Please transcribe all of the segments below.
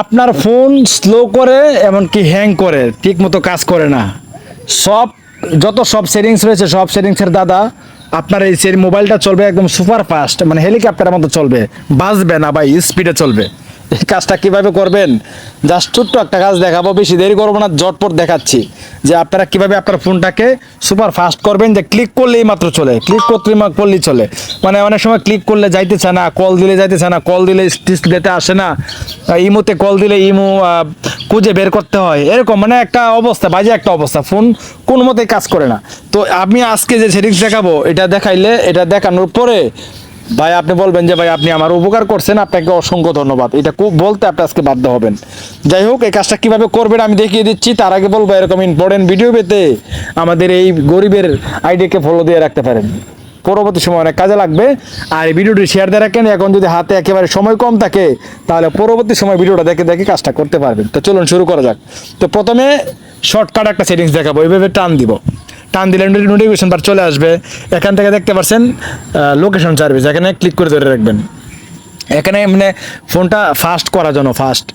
আপনার phone slow করে, এমনকি হ্যাং করে, ঠিক মতো কাজ করে না। সব সব সেটিংস রয়েছে, সব সেটিংসের দাদা আপনার এই মোবাইলটা চলবে একদম সুপার ফাস্ট, মানে হেলিকপ্টারের মতো চলবে, বাজবে না ভাই, স্পিডে চলবে। এই কাজটা কিভাবে করবেন, জাস্ট ছোট্ট একটা কাজ দেখাবো, বেশি দেরি করবো না, ঝটপট দেখাচ্ছি যে আপনারা কিভাবে আপনার ফোনটাকে সুপার ফাস্ট করবেন, যে ক্লিক করলেই মাত্র চলে, ক্লিক করলেই চলে। মানে অনেক সময় ক্লিক করলে যাইতেছে না, কল দিলে যাইতেছে না, কল দিলে ডিসপ্লেতে আসে না, ইমোতে কল দিলে ইমো খুঁজে বের করতে হয়, এরকম মানে একটা অবস্থা, বাজে একটা অবস্থা, ফোন কোনো মতেই কাজ করে না। তো আমি আজকে যে সেটিংস দেখাবো, এটা দেখাইলে, এটা দেখানোর পরে ভাই আপনি বলবেন যে ভাই আপনি আমার উপকার করছেন, আপনাকে অসংখ্য ধন্যবাদ, এটা খুব বলতে আপনি আজকে বাধ্য হবেন। যাই হোক, এই কাজটা কিভাবে করবেন আমি দেখিয়ে দিচ্ছি। তার আগে বলবো, এরকম ইম্পর্টেন্ট ভিডিও পেতে আমাদের এই গরিবের আইডিকে ফলো দিয়ে রাখতে পারেন, পরবর্তী সময় অনেক কাজে লাগবে। আর এই ভিডিওটি শেয়ার দিয়ে রাখেন, এখন যদি হাতে একেবারে সময় কম থাকে তাহলে পরবর্তী সময় ভিডিওটা দেখে দেখে কাজটা করতে পারবেন। তো চলুন শুরু করা যাক। তো প্রথমে শর্টকাট একটা সেটিংস দেখাবো, এইভাবে টান দিব, টান দিলে নোটিফিকেশন বার চলে আসবে। এখান থেকে দেখতে পাচ্ছেন লোকেশন সার্ভিস, এখানে ক্লিক করে ধরে রাখবেন। এখানে মানে ফোনটা ফাস্ট করার জন্য,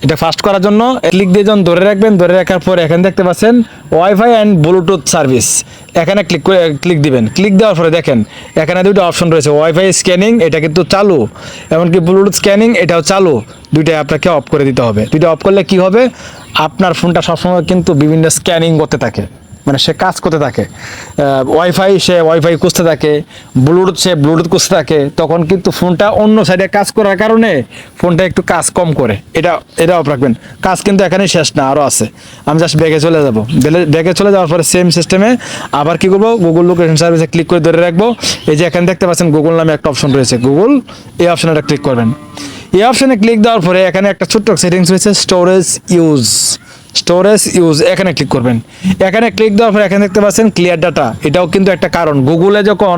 এটা ফাস্ট করার জন্য ক্লিক দিয়ে যখন ধরে রাখবেন, ধরে রাখার পর এখানে দেখতে পাচ্ছেন ওয়াইফাই অ্যান্ড ব্লুটুথ সার্ভিস, এখানে ক্লিক দিবেন। ক্লিক দেওয়ার পরে দেখেন এখানে দুটো অপশন রয়েছে, ওয়াইফাই স্ক্যানিং এটা কিন্তু চালু, এমনকি ব্লুটুথ স্ক্যানিং এটাও চালু, দুইটাই আপনাকে অফ করে দিতে হবে। দুইটা অফ করলে কি হবে, আপনার ফোনটা সবসময় কিন্তু বিভিন্ন স্ক্যানিং করতে থাকে, মানে সে কাজ করতে থাকে, ওয়াইফাই খুঁজতে থাকে, ব্লুটুথ খুঁজতে থাকে, তখন কিন্তু ফোনটা অন্য সাইডে কাজ করার কারণে ফোনটা একটু কাজ কম করে। এটা অফ রাখবেন। কাজ কিন্তু এখানেই শেষ না, আরও আছে। আমি জাস্ট ব্যাগে চলে যাব, ব্যাগে চলে যাওয়ার পরে সেম সিস্টেমে আবার কি করবো, গুগল লোকেশন সার্ভিসে ক্লিক করে ধরে রাখবো। এই যে এখানে দেখতে পাচ্ছেন গুগল নামে একটা অপশন রয়েছে, গুগল, এই অপশনটা ক্লিক করবেন। এই অপশনে ক্লিক দেওয়ার পরে এখানে একটা ছোট্ট সেটিংস রয়েছে, স্টোরেজ ইউজ, এখানে ক্লিক করবেন। এখানে ক্লিক দেওয়ার পরে এখানে দেখতে পাচ্ছেন ক্লিয়ার ডাটা, এটাও কিন্তু একটা কারণ। গুগলে যখন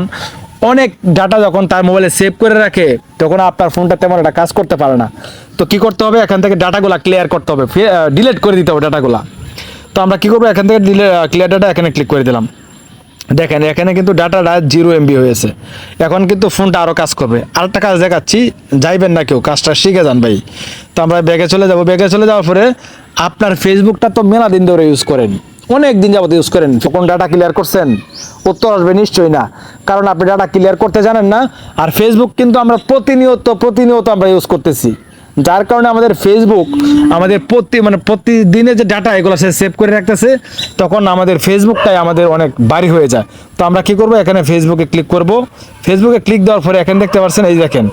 অনেক ডাটা যখন তার মোবাইলে সেভ করে রাখে, তখন আপনার ফোনটা তেমন একটা কাজ করতে পারে না। তো কি করতে হবে, এখান থেকে ডাটাগুলা ক্লিয়ার করতে হবে, ডিলিট করে দিতে হবে ডাটাগুলা। তো আমরা কি করবো, এখান থেকে ক্লিয়ার ডাটা এখানে ক্লিক করে দিলাম। দেখেন এখানে কিন্তু ডাটাটা 0 MB হয়েছে। এখন কিন্তু ফোনটা আরও কাজ করবে। আরেকটা কাজ দেখাচ্ছি, যাইবেন না কেউ, কাজটা শিখে যান ভাই। তো আমরা ব্যাগে চলে যাব, ব্যাগে চলে যাওয়ার পরে আপনার ফেসবুকটা তো মেলা দিন ধরে ইউজ করেন, অনেক দিন যাবত ইউজ করেন, তখন ডাটা ক্লিয়ার করছেন? উত্তর আসবে নিশ্চয়ই না, কারণ আপনি ডাটা ক্লিয়ার করতে জানেন না। আর ফেসবুক কিন্তু আমরা প্রতিনিয়ত আমরা ইউজ করতেছি, যার কারণে আমাদের ফেসবুক আমাদের প্রতিদিনে যে ডাটা এগুলো সে সেভ করে রাখতেছে, তখন আমাদের ফেসবুকটাই আমাদের অনেক ভারী হয়ে যায়। তো আমরা কি করব, এখানে ফেসবুকে ক্লিক করব। ফেসবুকে ক্লিক দেওয়ার পরে এখানে দেখতে পাচ্ছেন, এই দেখেন,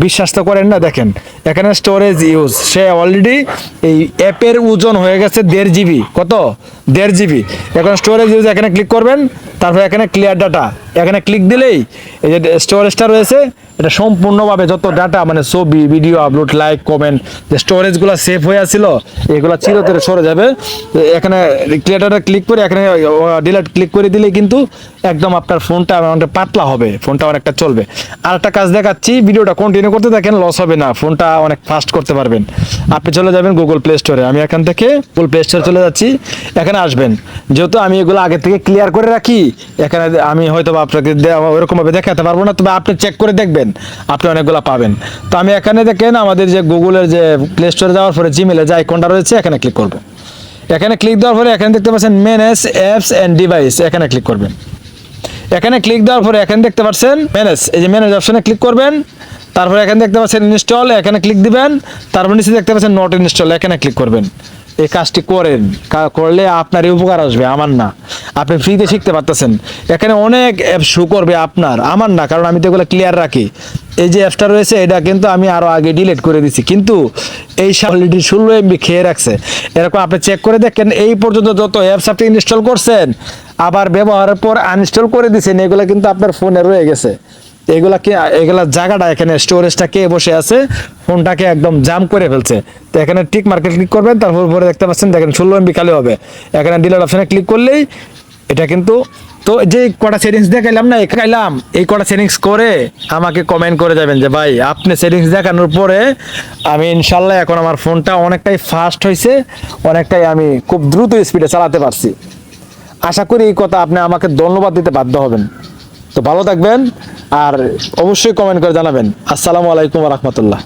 বিশ্বাস তো করেন না, দেখেন এখানে স্টোরেজ ইউজ, সে অলরেডি এই অ্যাপের ওজন হয়ে গেছে 1.5 GB। কত? 1.5 GB। এখন স্টোরেজ ইউজ এখানে ক্লিক করবেন, তারপরে এখানে ক্লিয়ার ডাটা, এখানে ক্লিক দিলেই এই যে স্টোরেজটা রয়েছে, এটা সম্পূর্ণভাবে যত ডাটা, মানে ছবি, ভিডিও আপলোড, লাইক, কমেন্ট, যে স্টোরেজগুলো সেভ হয়ে আছিল এগুলো চিরতরে সরে যাবে। এখানে ক্লিয়ার ডাটা ক্লিক করে এখানে ডিলিট ক্লিক করে দিলেই কিন্তু একদম আপনার ফোনটা অনেকটা পাতলা হবে, ফোনটা অনেকটা চলবে। আর একটা কাজ দেখাচ্ছি, ভিডিওটা কন্টিনিউ করতে থাকেন, লস হবে না, ফোনটা অনেক ফাস্ট করতে পারবেন। আপনি চলে যাবেন গুগল প্লে স্টোরে, আমি এখান থেকে গুগল প্লে স্টোরে চলে যাচ্ছি। এখানে আসবেন, যেহেতু আমি এগুলো আগে থেকে ক্লিয়ার করে রাখি, এখানে আমি হয়তো আপনাকে ওইরকমভাবে দেখাতে পারবো না, তবে আপনি চেক করে দেখবেন, আপনি অনেকগুলো পাবেন। তো আমি এখানে দেখেন আমাদের যে গুগলের যে প্লে স্টোরে যাওয়ার পরে জিমেলে যে আইকনটা রয়েছে, এখানে ক্লিক করব। এখানে ক্লিক দেওয়ার পরে এখানে দেখতে পাচ্ছেন ম্যানেজ অ্যাপস অ্যান্ড ডিভাইস, এখানে ক্লিক করবেন। এখানে ক্লিক দেওয়ার পরে এখানে দেখতে পাচ্ছেন ম্যানেজ, এই যে ম্যানেজ অপশনে ক্লিক করবেন। তারপরে এখানে দেখতে পাচ্ছেন ইনস্টল, এখানে ক্লিক দিবেন। তারপর নিচে দেখতে পাচ্ছেন নট ইনস্টল, এখানে ক্লিক করবেন। এই কাজটি করেন, করলে আপনারই উপকার আসবে, আমার না। আপনি ফ্রিতে শিখতে পারতেছেন, এখানে অনেক অ্যাপ শো করবে আপনার, আমার না, কারণ আমি তো এগুলো ক্লিয়ার রাখি। এই যে অ্যাপটা রয়েছে এটা কিন্তু আমি আরও আগে ডিলিট করে দিছি, কিন্তু এই অলরেডি 16 MB খেয়ে রাখছে। এরকম আপনি চেক করে দেখেন, এই পর্যন্ত যত অ্যাপস আপনি ইনস্টল করছেন, আবার ব্যবহারের পর আনইনস্টল করে দিয়েছেন, এগুলো কিন্তু আপনার ফোনে রয়ে গেছে। এগুলা জায়গাটা, এখানে স্টোরেজটা কে বসে আছে, ফোনটাকে একদম জাম করে ফেলছে। তো এখানে টিক মার্কে ক্লিক করবেন, তারপর উপরে দেখতে পাচ্ছেন, দেখেন 16 MB খালি হবে। এখানে ডিলিট অপশনে ক্লিক করলেই এটা কিন্তু, তো যে কটা সেটিংস দেখাইলাম না, এই কটা সেটিংস করে আমাকে কমেন্ট করে যাবেন যে ভাই আপনি সেটিংস দেখানোর পরে আমি ইনশাল্লাহ এখন আমার ফোনটা অনেকটাই ফাস্ট হয়েছে, অনেকটাই আমি খুব দ্রুত স্পিডে চালাতে পারছি। আশা করি এই কথা আপনি আমাকে ধন্যবাদ দিতে বাধ্য হবেন। তো ভালো থাকবেন, আর অবশ্যই কমেন্ট করে জানাবেন। আসসালামু আলাইকুম ওয়া রাহমাতুল্লাহ।